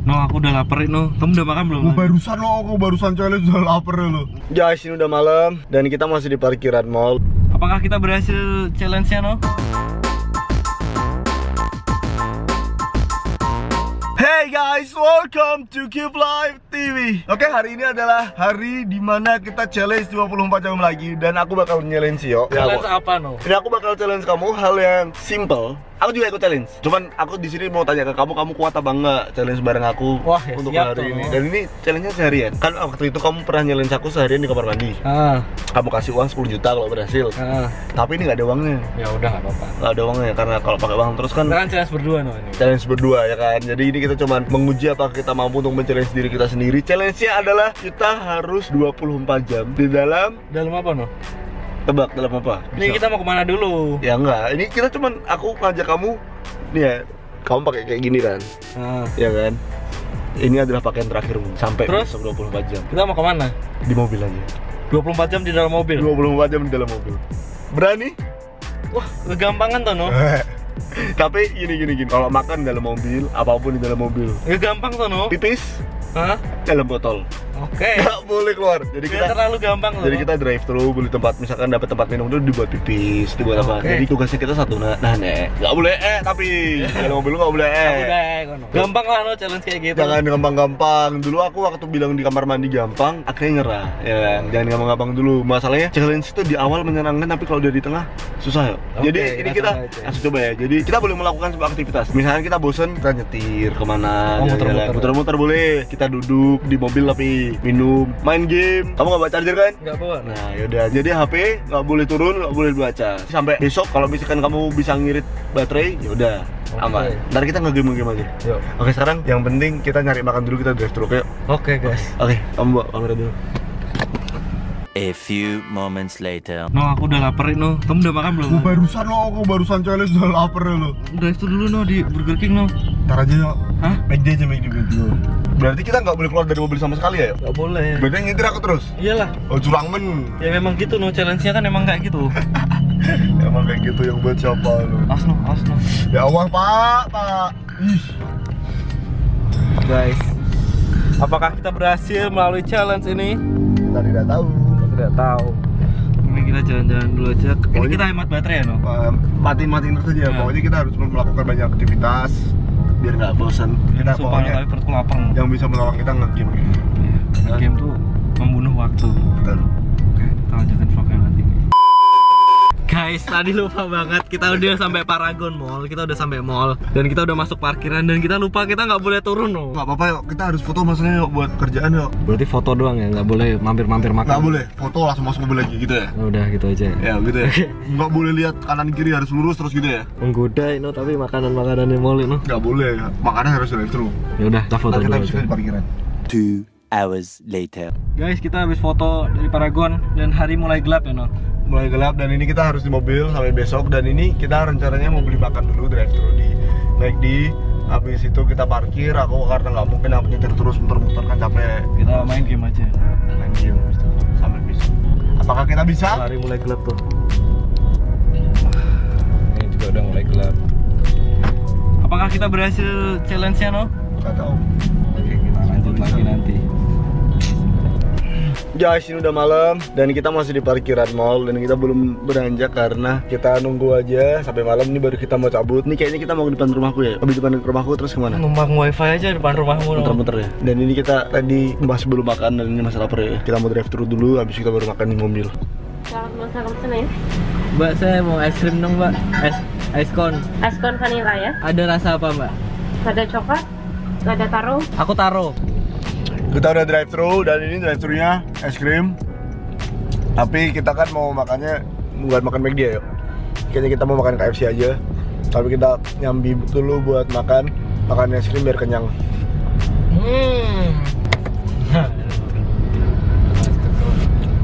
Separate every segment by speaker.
Speaker 1: No, aku udah lapar no. Kamu udah makan belum?
Speaker 2: Aku barusan challenge udah lapar lo. Guys, ini udah malam dan kita masih di parkiran mall.
Speaker 1: Apakah kita berhasil challenge-nya no?
Speaker 2: Hey guys, welcome to Cube Live TV. Oke, hari ini adalah hari dimana kita challenge 24 jam lagi. Dan aku bakal challenge yo.
Speaker 1: Challenge apa no?
Speaker 2: Ini aku bakal challenge kamu hal yang simple. Aku juga ikut challenge. Cuman aku di sini mau tanya ke kamu kuat apa enggak challenge bareng aku.
Speaker 1: Wah, ya
Speaker 2: untuk
Speaker 1: siap
Speaker 2: hari
Speaker 1: tuh.
Speaker 2: ini. Dan ini challenge-nya seharian. Kan waktu itu kamu pernah challenge aku seharian di kamar mandi. Kamu kasih uang 10 juta kalau berhasil. Tapi ini nggak ada uangnya.
Speaker 1: Ya udah nggak apa-apa.
Speaker 2: Nggak ada uangnya karena kalau pakai uang terus kan.
Speaker 1: Kita kan challenge berdua no ini.
Speaker 2: Challenge berdua ya kan. Jadi ini kita cuman menguji apakah kita mampu untuk men-challenge diri kita sendiri. Challenge-nya adalah kita harus 24 jam di dalam
Speaker 1: apa no?
Speaker 2: tebak dalam apa?
Speaker 1: Ini kita mau kemana dulu?
Speaker 2: Ya enggak. Ini kita cuman aku ngajak kamu nih ya. Kamu pakai kayak gini kan? Ya kan? Ini adalah pakaian terakhirmu sampai
Speaker 1: Terus?
Speaker 2: besok 24 jam.
Speaker 1: Kita mau kemana?
Speaker 2: Di mobil aja.
Speaker 1: 24 jam di dalam mobil.
Speaker 2: 24 jam di dalam mobil. Berani?
Speaker 1: Wah, kegampangan tuh no.
Speaker 2: Tapi gini. Kalau makan dalam mobil, apapun di dalam mobil.
Speaker 1: Gampang tuh no.
Speaker 2: Pipis dalam botol.
Speaker 1: Oke.
Speaker 2: Nggak boleh keluar. Jadi kita
Speaker 1: terlalu gampang tuh.
Speaker 2: Jadi kita drive thru, beli tempat, misalkan dapat tempat minum itu dibuat pipis, dibuat apa.
Speaker 1: Oke.
Speaker 2: Jadi tugasnya kita satu nggak boleh tapi dalam mobil lu nggak boleh
Speaker 1: Udah, gampang lah no challenge kayak gitu.
Speaker 2: Jangan gampang-gampang. Dulu aku waktu bilang di kamar mandi gampang, akhirnya nyerah. Ya kan? Jangan gampang-gampang dulu. Masalahnya challenge itu di awal menyenangkan, tapi kalau udah di tengah susah ya.
Speaker 1: Oke,
Speaker 2: Jadi ini kita langsung coba ya. Jadi kita boleh melakukan sebuah aktivitas. Misalnya kita bosen, kita nyetir kemana, muter-muter boleh. Kita duduk di mobil tapi minum, main game. Kamu nggak bawa charger kan?
Speaker 1: Nggak bawa.
Speaker 2: Nah yaudah, jadi HP nggak boleh turun, nggak boleh dibaca. Sampai besok kalau misalkan kamu bisa ngirit baterai, yaudah aman. Ntar kita nge-game aja.
Speaker 1: Yuk.
Speaker 2: Oke, sekarang yang penting kita nyari makan dulu, kita drive thru.
Speaker 1: Oke guys.
Speaker 2: Oke, kamu bawa kamera dulu.
Speaker 3: A few moments later.
Speaker 1: No, aku udah lapar no. Kamu udah makan belum?
Speaker 2: Aku barusan challenge udah lapar lo.
Speaker 1: Drive thru dulu no di Burger King no.
Speaker 2: Ntar aja yuk.
Speaker 1: Hah?
Speaker 2: McD dulu. Berarti kita nggak boleh keluar dari mobil sama sekali ya?
Speaker 1: Nggak boleh.
Speaker 2: Berarti nyetir aku terus?
Speaker 1: Iyalah.
Speaker 2: Oh, curang men.
Speaker 1: Ya memang gitu no, challenge-nya kan emang kayak gitu.
Speaker 2: Emang kayak gitu yang buat siapa lo?
Speaker 1: Asno.
Speaker 2: Ya Allah pak. Ih.
Speaker 1: Guys, apakah kita berhasil melalui challenge ini?
Speaker 2: Kita tidak tahu.
Speaker 1: Tidak tahu. Ini kita jalan-jalan dulu aja. Ini kita hemat baterai ya no?
Speaker 2: Matiin terus aja.
Speaker 1: Ya.
Speaker 2: Pokoknya kita harus melakukan banyak aktivitas biar nggak bosan. Kita
Speaker 1: Sumpah
Speaker 2: pokoknya
Speaker 1: tapi perutku lapar.
Speaker 2: yang bisa menolong kita nge-game.
Speaker 1: Iya. Game tuh membunuh waktu.
Speaker 2: Betul.
Speaker 1: Oke, kita lanjutin vlognya nanti. Guys, tadi lupa banget, kita udah sampai Paragon Mall, kita udah sampai mall dan kita udah masuk parkiran dan kita lupa kita nggak boleh turun loh.
Speaker 2: Nggak apa-apa yuk, kita harus foto maksudnya yuk buat kerjaan yuk.
Speaker 1: Berarti foto doang ya, nggak boleh mampir-mampir makan.
Speaker 2: Nggak boleh, foto langsung masuk mobil lagi gitu ya.
Speaker 1: Udah gitu aja.
Speaker 2: Ya gitu ya. Nggak boleh lihat kanan kiri, harus lurus terus gitu ya.
Speaker 1: Menggoda ini tapi makanan di mall ini.
Speaker 2: Nggak boleh, makanan harus drive thru.
Speaker 1: Ya udah, kita foto
Speaker 2: Kita
Speaker 1: dulu
Speaker 2: bisa
Speaker 1: aja.
Speaker 2: di parkiran.
Speaker 3: 2 hours later.
Speaker 1: Guys, kita habis foto dari Paragon dan hari mulai gelap ya no.
Speaker 2: Mulai gelap dan ini kita harus di mobil sampai besok. Dan ini kita rencananya mau beli makan dulu, drive thru di McD. Habis itu kita parkir, aku karena nggak mungkin aku nyetir terus muter-muter kan capek.
Speaker 1: Kita main game aja.
Speaker 2: Main game gitu, sampai besok. Apakah kita bisa?
Speaker 1: Hari mulai gelap tuh. Ini juga udah mulai gelap. Apakah kita berhasil challenge-nya no?
Speaker 2: Nggak tahu.
Speaker 1: Oke, kita lanjut lagi nanti.
Speaker 2: Guys, ini udah malam dan kita masih di parkiran mall dan kita belum beranjak karena kita nunggu aja sampai malam. Ini baru kita mau cabut. Ini kayaknya kita mau ke depan rumahku ya. Habis depan rumahku terus kemana?
Speaker 1: Numpang wifi aja depan rumahmu no.
Speaker 2: Muter-muter ya. Dan ini kita tadi masih belum makan dan ini masih lapar ya. Kita mau drive thru dulu, habis kita baru makan di mobil.
Speaker 4: Selamat malam Senin.
Speaker 1: Mbak, saya mau es krim dong mbak. Es kon.
Speaker 4: Es kon vanilla ya.
Speaker 1: Ada rasa apa mbak?
Speaker 4: Ada coklat, ada taro.
Speaker 1: Aku taruh.
Speaker 2: Kita udah drive thru dan ini drive thru-nya es krim. Tapi kita kan mau makannya bukan makan McD ya yuk. Kayaknya kita mau makan KFC aja. Tapi kita nyambi dulu buat makan es krim biar kenyang.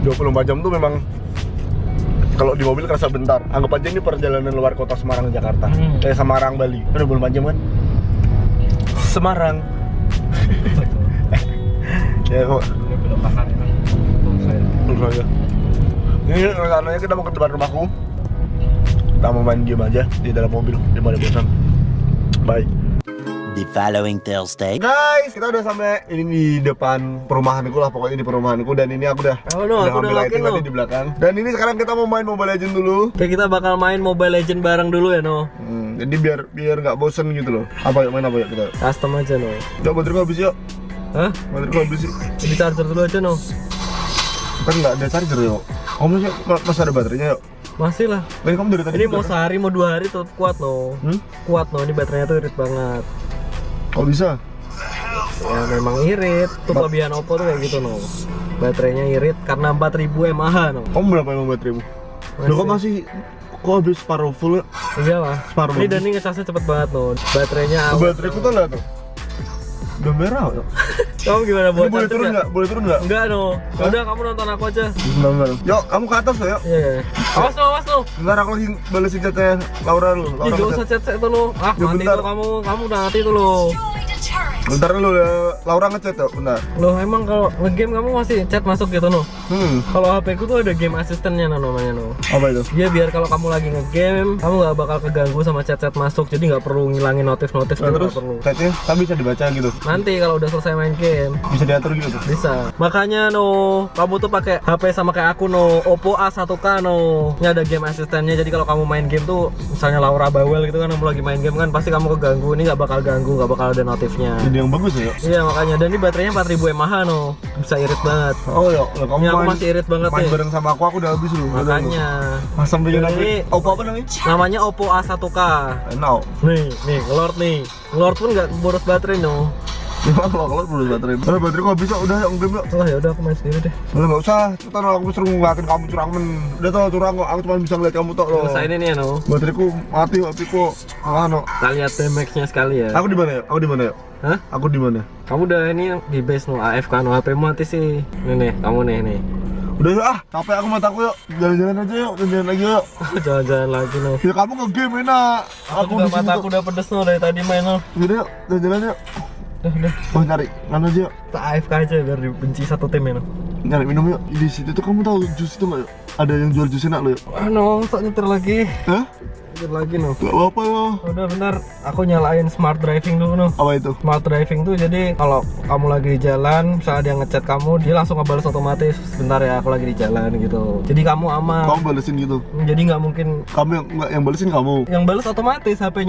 Speaker 2: 24 jam tuh memang kalau di mobil kerasa bentar. Anggap aja ini perjalanan luar kota Semarang Jakarta. Semarang Bali. Kan 24 jam kan? Semarang. Ya kok.
Speaker 1: Belok kanan kan.
Speaker 2: Terus aja. Ini rencananya kita mau ke depan rumahku. Kita mau main game aja di dalam mobil daripada bosan. Bye.
Speaker 3: the following Thursday.
Speaker 2: Guys, kita udah sampai ini di depan perumahanku lah, pokoknya di perumahanku, dan ini aku udah
Speaker 1: aku udah
Speaker 2: ngambil lighting
Speaker 1: lock-in,
Speaker 2: tadi di belakang. Dan ini sekarang kita mau main Mobile Legends dulu.
Speaker 1: Oke, kita bakal main Mobile Legend bareng dulu ya, No.
Speaker 2: Jadi biar nggak bosen gitu loh. Apa yuk, main apa yuk kita?
Speaker 1: Custom aja, No.
Speaker 2: Yuk, bateraiku habis yuk.
Speaker 1: Hah?
Speaker 2: Bateraiku habis sih.
Speaker 1: Jadi charger dulu aja, No.
Speaker 2: Kan nggak ada charger yuk. Kamu masih ada baterainya yuk.
Speaker 1: Masih lah.
Speaker 2: Dari kamu dari tadi.
Speaker 1: Ini mau sehari mau 2 hari tetap kuat, No. Kuat, No. Ini baterainya tuh irit banget.
Speaker 2: Oh bisa?
Speaker 1: Ya memang irit. Tuh kelebihan Oppo tuh kayak gitu, No. Baterainya irit karena 4000 mAh, No.
Speaker 2: Kamu berapa emang bateraimu? Loh kok masih habis separuh full ya?
Speaker 1: Iya lah.
Speaker 2: Separuh
Speaker 1: Ini
Speaker 2: bagus.
Speaker 1: dan ini ngecasnya cepet banget, No. Baterainya awet.
Speaker 2: Bateraiku tuh lah tuh. Udah merah yuk.
Speaker 1: Kamu gimana buat
Speaker 2: Ini boleh turun nggak? Boleh turun nggak?
Speaker 1: Enggak, No. Udah kamu nonton aku aja.
Speaker 2: Bentar. Yuk, kamu ke atas loh yuk.
Speaker 1: Iya. Awas, No, awas, No.
Speaker 2: Bentar aku lagi balesin chatnya Laura dulu.
Speaker 1: Ih, gak usah chat-chat tuh, lo. Ah,
Speaker 2: Ya,
Speaker 1: mati
Speaker 2: bentar.
Speaker 1: tuh kamu udah mati tuh, lo.
Speaker 2: Bentar dulu ya, Laura ngechat yuk, bentar.
Speaker 1: Loh, emang kalau ngegame kamu masih chat masuk gitu, No? Kalau HP ku tuh ada game asistennya, No, namanya, No.
Speaker 2: Apa itu?
Speaker 1: Dia biar kalau kamu lagi ngegame, kamu nggak bakal keganggu sama chat-chat masuk, jadi nggak perlu ngilangin notif-notif
Speaker 2: Nah,
Speaker 1: juga
Speaker 2: terus
Speaker 1: nggak perlu.
Speaker 2: chatnya kan bisa dibaca gitu.
Speaker 1: Nanti kalau udah selesai main game,
Speaker 2: Bisa diatur gitu.
Speaker 1: bisa. Makanya, No, kamu tuh pakai HP sama kayak aku, No. Oppo A1K, No. Ini ada game asistennya, jadi kalau kamu main game tuh, misalnya Laura bawel gitu kan, kamu lagi main game kan, pasti kamu keganggu. Ini nggak bakal ganggu, nggak bakal ada notifnya.
Speaker 2: Jadi yang bagus ya.
Speaker 1: Iya, makanya. Dan ini baterainya 4000 mAh, No. Bisa irit banget.
Speaker 2: Oh ya, kamu
Speaker 1: Ini aku masih irit banget
Speaker 2: main
Speaker 1: nih.
Speaker 2: bareng sama aku udah habis loh.
Speaker 1: Makanya.
Speaker 2: Masam dengan
Speaker 1: Dan
Speaker 2: apa?
Speaker 1: ini
Speaker 2: Oppo apa namanya?
Speaker 1: namanya Oppo A1K.
Speaker 2: Now.
Speaker 1: Nih, ngelord nih. Ngelord pun nggak boros baterai, No.
Speaker 2: Gimana kalau perlu baterai? Udah bateraiku habis yuk, udah yuk game yuk.
Speaker 1: Oh ya udah, aku main sendiri deh.
Speaker 2: Udah nggak usah, cepetan aku suruh ngeliatin kamu curang men. Udah tau curang kok, aku cuma bisa ngeliat kamu tok loh.
Speaker 1: Selesai ini nih, No.
Speaker 2: Bateraiku mati, HP-ku. no.
Speaker 1: Kita lihat damage-nya sekali ya.
Speaker 2: Aku di mana ya? Aku di mana ya?
Speaker 1: Hah?
Speaker 2: Aku di mana?
Speaker 1: Kamu udah ini di base, No. AFK, No. HP mati sih. Nih, kamu nih.
Speaker 2: Udah yuk capek aku mataku yuk. Jalan-jalan aja yuk, jalan lagi yuk.
Speaker 1: Jalan-jalan lagi, No.
Speaker 2: Ya kamu nge-game enak.
Speaker 1: Aku udah mata aku udah pedes, No, dari tadi main, No.
Speaker 2: Udah yuk, jalan-jalan yuk.
Speaker 1: Udah.
Speaker 2: Oh nyari, mana aja yuk.
Speaker 1: Kita AFK aja biar dibenci satu tim ya, No.
Speaker 2: Nyari minum yuk. Di situ tuh kamu tahu jus itu nggak yuk? Ada yang jual jus enak loh yuk.
Speaker 1: Ah, No, tak nyetir lagi.
Speaker 2: Hah?
Speaker 1: Nyetir lagi, No.
Speaker 2: Gak apa-apa loh.
Speaker 1: Udah bentar, aku nyalain smart driving dulu, No.
Speaker 2: Apa itu?
Speaker 1: Smart driving tuh jadi kalau kamu lagi di jalan, misalnya dia ngechat kamu, dia langsung ngebales otomatis. Bentar ya, aku lagi di jalan gitu. Jadi kamu aman.
Speaker 2: Kamu balesin gitu.
Speaker 1: Jadi nggak mungkin
Speaker 2: Kamu yang balesin kamu.
Speaker 1: yang bales otomatis HP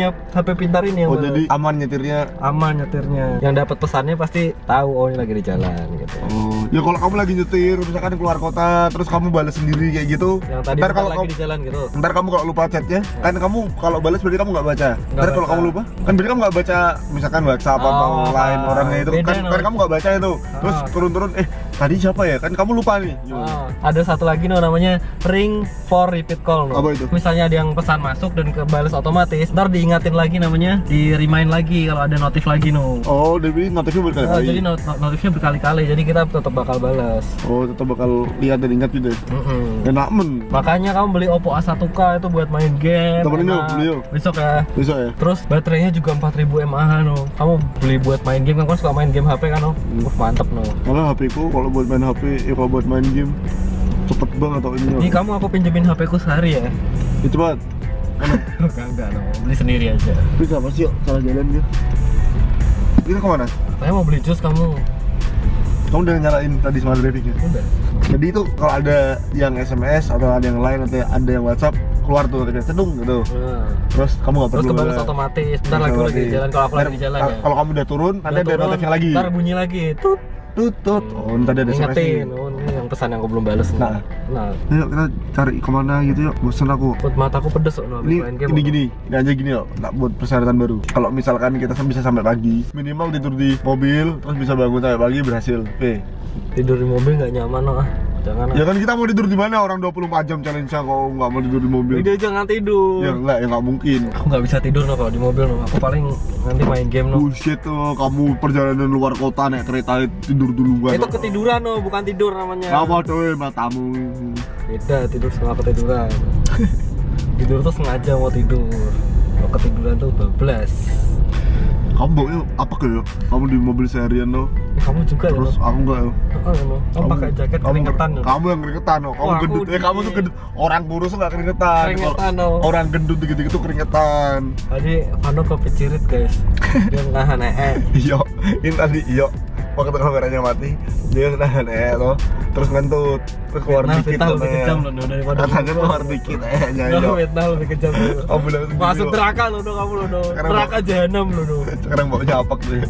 Speaker 1: pintar ini yang
Speaker 2: Oh
Speaker 1: bales.
Speaker 2: jadi aman nyetirnya.
Speaker 1: Aman nyetirnya. Yang dapat pesannya pasti tahu, oh ini lagi di jalan gitu.
Speaker 2: Oh, ya kalau kamu lagi nyetir, misalkan keluar kota, terus kamu balas sendiri kayak gitu.
Speaker 1: Yang tadi
Speaker 2: Ntar
Speaker 1: bentar
Speaker 2: kalau
Speaker 1: lagi
Speaker 2: kamu,
Speaker 1: di jalan gitu.
Speaker 2: ntar kamu kalau lupa chatnya, kan kamu kalau balas berarti kamu nggak baca. Ntar kalau
Speaker 1: baca.
Speaker 2: kamu lupa, kan berarti kamu nggak baca, misalkan WhatsApp atau
Speaker 1: Oh,
Speaker 2: lain orangnya itu,
Speaker 1: beda,
Speaker 2: kan,
Speaker 1: no.
Speaker 2: kan kamu nggak baca itu. Terus
Speaker 1: Ah.
Speaker 2: turun-turun, tadi siapa ya? Kan kamu lupa nih.
Speaker 1: Ada satu lagi, No, namanya ring for repeat call, No.
Speaker 2: Apa itu?
Speaker 1: Misalnya ada yang pesan masuk dan kebales otomatis, ntar diingatin lagi namanya, di remind lagi kalau ada notif lagi, No.
Speaker 2: Oh, jadi notifnya berkali-kali.
Speaker 1: Jadi notifnya berkali-kali, jadi kita tetap bakal balas.
Speaker 2: Oh, tetap bakal lihat dan ingat gitu ya. Enak men.
Speaker 1: Makanya kamu beli Oppo A1K itu buat main game.
Speaker 2: Temenin yuk,
Speaker 1: enak.
Speaker 2: beli yuk.
Speaker 1: Besok ya.
Speaker 2: Besok ya.
Speaker 1: Terus baterainya juga 4000 mAh, No. Kamu beli buat main game kan, suka main game HP kan, No. Mantep, No.
Speaker 2: Malah HP ku kalau buat main HP, kalau buat main game cepet banget atau ini.
Speaker 1: Ini kamu aku pinjemin HP ku sehari ya.
Speaker 2: Ya cepat.
Speaker 1: Enggak, No. Beli sendiri aja.
Speaker 2: Bisa apa sih yuk? Salah jalan dia. Kita kemana?
Speaker 1: Saya mau beli jus, kamu.
Speaker 2: Kamu udah nyalain tadi smart driving-nya?
Speaker 1: Udah.
Speaker 2: Jadi itu kalau ada yang SMS atau ada yang lain atau ada yang WhatsApp keluar tuh kayak cedung gitu.
Speaker 1: Nah.
Speaker 2: Terus kamu nggak
Speaker 1: Terus
Speaker 2: perlu
Speaker 1: kebales otomatis. Bentar lagi aku lagi di jalan. Kalau aku lagi di jalan ya.
Speaker 2: Kalau kamu udah turun, nanti ada notifnya lagi.
Speaker 1: Ntar bunyi lagi. Tut.
Speaker 2: Tut. Oh, nanti ada SMS.
Speaker 1: Ingetin. Oh, ini yang pesan yang aku belum bales.
Speaker 2: Nah.
Speaker 1: Nah.
Speaker 2: Yuk kita cari kemana gitu yuk. Bosan aku.
Speaker 1: Buat mataku pedes, No.
Speaker 2: Ini
Speaker 1: Main game.
Speaker 2: gini aja gini yuk. Tak buat persyaratan baru. Kalau misalkan kita bisa sampai pagi, minimal tidur di mobil, terus bisa bangun sampai pagi berhasil.
Speaker 1: Tidur di mobil nggak nyaman, No. Jangan.
Speaker 2: Ya kan kita mau tidur di mana? Orang 24 jam challenge-nya kalau nggak mau tidur di mobil.
Speaker 1: Dia jangan tidur.
Speaker 2: Ya enggak, ya nggak mungkin.
Speaker 1: Aku nggak bisa tidur, No, kalau di mobil, No. Aku paling nanti main game, No.
Speaker 2: Bullshit tuh, kamu perjalanan luar kota naik kereta tidur duluan.
Speaker 1: Itu ketiduran, No, bukan tidur namanya.
Speaker 2: Apa tuh matamu?
Speaker 1: Beda, tidur setengah ketiduran. Tidur tuh sengaja mau tidur. Kalau ketiduran tuh bablas.
Speaker 2: Kamu baunya apa kayak? Kamu di mobil seharian lo.
Speaker 1: Kamu juga ya,
Speaker 2: Terus
Speaker 1: no?
Speaker 2: aku enggak.
Speaker 1: Kamu pakai jaket keringetan, no?
Speaker 2: Kamu yang keringetan lo. Kamu
Speaker 1: Wah,
Speaker 2: gendut.
Speaker 1: aku
Speaker 2: Kamu tuh gendut. Orang kurus enggak keringetan.
Speaker 1: Keringetan, no?
Speaker 2: Orang gendut gitu-gitu keringetan.
Speaker 1: Tadi Vano kepecirit guys. Dia nahan
Speaker 2: Iya, ini tadi iya. Waktu kameranya mati, dia nahan lo, terus ngentut, terus keluar dikit
Speaker 1: Fitnah lebih kejam loh, no, daripada
Speaker 2: katanya keluar dikit nya
Speaker 1: No, Fitnah lebih kejam loh.
Speaker 2: Kamu bilang gitu.
Speaker 1: Masuk neraka lo, no, kamu lo, no.
Speaker 2: Sekarang
Speaker 1: Neraka jahanam lo, no.
Speaker 2: Sekarang baunya apak tuh.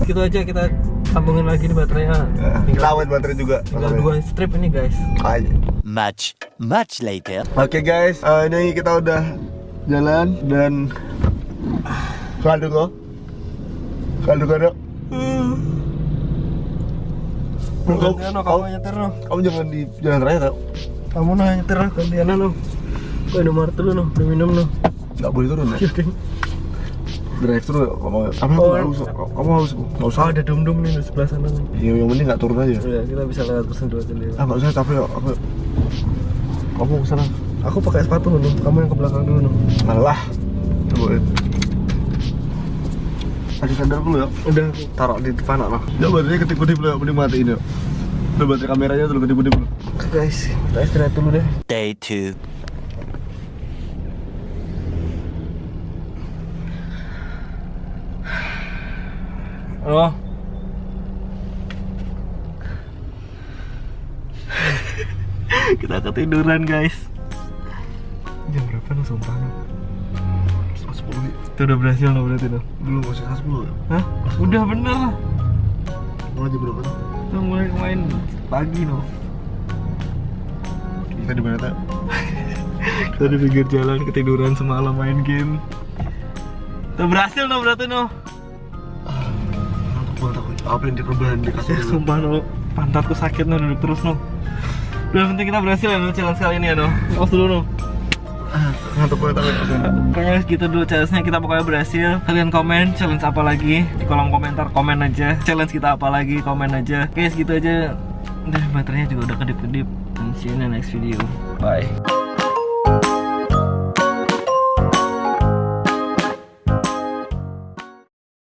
Speaker 1: Gitu aja, kita sambungin lagi nih baterainya.
Speaker 2: Kita awet baterai juga.
Speaker 1: Tinggal 2 strip ini guys.
Speaker 2: Aja.
Speaker 3: Much later.
Speaker 2: Oke guys, ini kita udah jalan dan kado kok. Kado.
Speaker 1: Gantian no, kamu nyetir no.
Speaker 2: Kamu jangan di jalan raya tau.
Speaker 1: Kamu no nyetir no, gantian no. Kau minum air dulu no, udah minum no.
Speaker 2: Nggak boleh turun ya. Drive thru kamu. Apa
Speaker 1: Oh,
Speaker 2: harus? Kamu harus nggak usah.
Speaker 1: Oh, ada dum-dum nih di sebelah sana nih.
Speaker 2: Ya, yang penting nggak turun aja.
Speaker 1: Ya, kita bisa lewat pesan dua sendiri.
Speaker 2: Ah nggak usah capek ya. Kamu kesana.
Speaker 1: Aku pakai sepatu no, kamu yang ke belakang dulu no.
Speaker 2: Malah. Coba. Kasih sandal dulu ya.
Speaker 1: Udah aku taruh di depan no.
Speaker 2: Ya baterainya ketip-ketip dulu, mending matiin ya. Udah baterai kameranya tuh ketip-ketip dulu.
Speaker 1: Guys, kita istirahat dulu deh.
Speaker 3: Day 2.
Speaker 1: Halo. Kita ketiduran guys. Jam berapa nih sumpah no?
Speaker 2: 10 ya.
Speaker 1: Itu udah berhasil no berarti no?
Speaker 2: Belum masih 10 ya.
Speaker 1: Hah? Udah bener lah.
Speaker 2: Mulai jam berapa tuh?
Speaker 1: Udah mulai main pagi no.
Speaker 2: Kita di mana tak?
Speaker 1: Kita di pinggir jalan ketiduran semalam main game. Udah berhasil no berarti no.
Speaker 2: Ngantuk banget aku. Apa yang rebahan di kasur dulu?
Speaker 1: Sumpah no, pantatku sakit no, duduk terus no. Udah penting kita berhasil ya no, challenge kali ini ya no. Pause dulu no.
Speaker 2: Ngantuk banget aku.
Speaker 1: Pokoknya gitu dulu challenge-nya, kita pokoknya berhasil. Kalian komen challenge apa lagi di kolom komentar, komen aja challenge kita apa lagi, komen aja. Oke segitu aja. Udah baterainya juga udah kedip-kedip. See you in the next video. Bye.